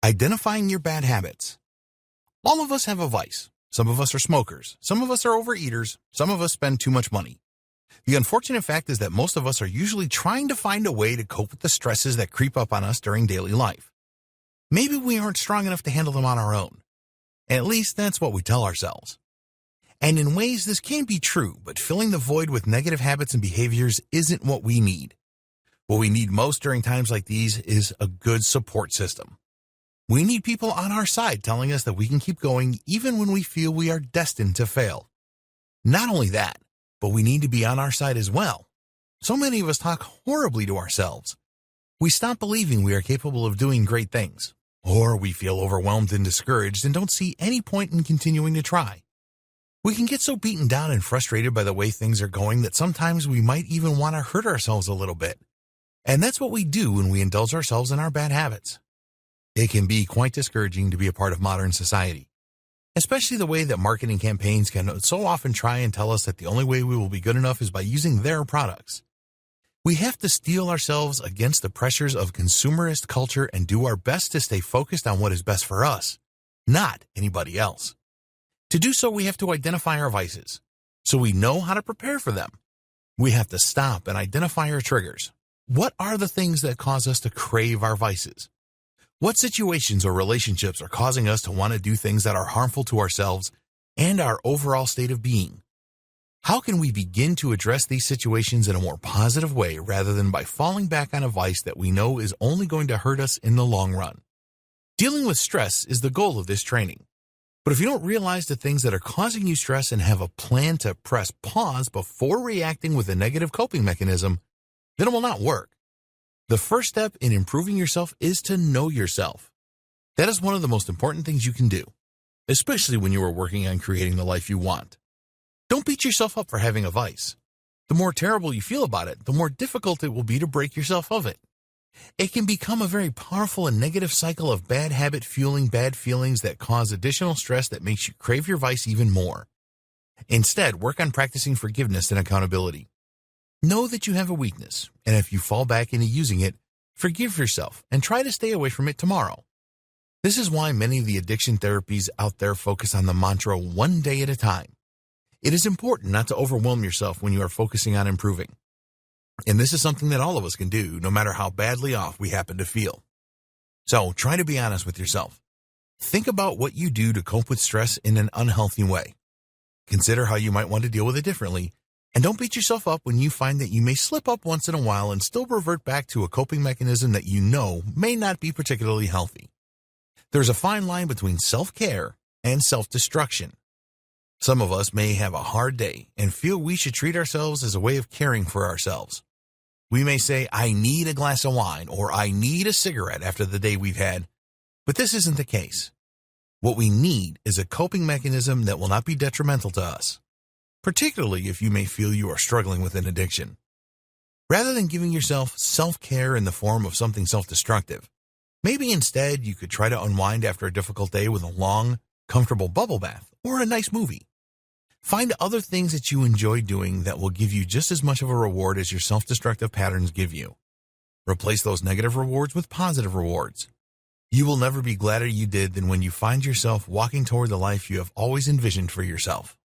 Identifying your bad habits. All of us have a vice. Some of us are smokers. Some of us are overeaters. Some of us spend too much money. The unfortunate fact is that most of us are usually trying to find a way to cope with the stresses that creep up on us during daily life. Maybe we aren't strong enough to handle them on our own. At least that's what we tell ourselves. And in ways this can be true, but filling the void with negative habits and behaviors isn't what we need. What we need most during times like these is a good support system. We need people on our side telling us that we can keep going even when we feel we are destined to fail. Not only that, but we need to be on our side as well. So many of us talk horribly to ourselves. We stop believing we are capable of doing great things, or we feel overwhelmed and discouraged and don't see any point in continuing to try. We can get so beaten down and frustrated by the way things are going that sometimes we might even want to hurt ourselves a little bit. And that's what we do when we indulge ourselves in our bad habits. It can be quite discouraging to be a part of modern society, especially the way that marketing campaigns can so often try and tell us that the only way we will be good enough is by using their products. We have to steel ourselves against the pressures of consumerist culture and do our best to stay focused on what is best for us, not anybody else. To do so, we have to identify our vices, so we know how to prepare for them. We have to stop and identify our triggers. What are the things that cause us to crave our vices? What situations or relationships are causing us to want to do things that are harmful to ourselves and our overall state of being? How can we begin to address these situations in a more positive way rather than by falling back on a vice that we know is only going to hurt us in the long run? Dealing with stress is the goal of this training. But if you don't realize the things that are causing you stress and have a plan to press pause before reacting with a negative coping mechanism, then it will not work. The first step in improving yourself is to know yourself. That is one of the most important things you can do, especially when you are working on creating the life you want. Don't beat yourself up for having a vice. The more terrible you feel about it, the more difficult it will be to break yourself of it. It can become a very powerful and negative cycle of bad habit fueling bad feelings that cause additional stress that makes you crave your vice even more. Instead, work on practicing forgiveness and accountability. Know that you have a weakness, and if you fall back into using it, forgive yourself and try to stay away from it tomorrow. This is why many of the addiction therapies out there focus on the mantra one day at a time. It is important not to overwhelm yourself when you are focusing on improving. And this is something that all of us can do, no matter how badly off we happen to feel. So try to be honest with yourself. Think about what you do to cope with stress in an unhealthy way. Consider how you might want to deal with it differently, and don't beat yourself up when you find that you may slip up once in a while and still revert back to a coping mechanism that you know may not be particularly healthy. There's a fine line between self-care and self-destruction. Some of us may have a hard day and feel we should treat ourselves as a way of caring for ourselves. We may say, I need a glass of wine or I need a cigarette after the day we've had, but this isn't the case. What we need is a coping mechanism that will not be detrimental to us, particularly if you may feel you are struggling with an addiction. Rather than giving yourself self-care in the form of something self-destructive, maybe instead you could try to unwind after a difficult day with a long, comfortable bubble bath or a nice movie. Find other things that you enjoy doing that will give you just as much of a reward as your self-destructive patterns give you. Replace those negative rewards with positive rewards. You will never be gladder you did than when you find yourself walking toward the life you have always envisioned for yourself.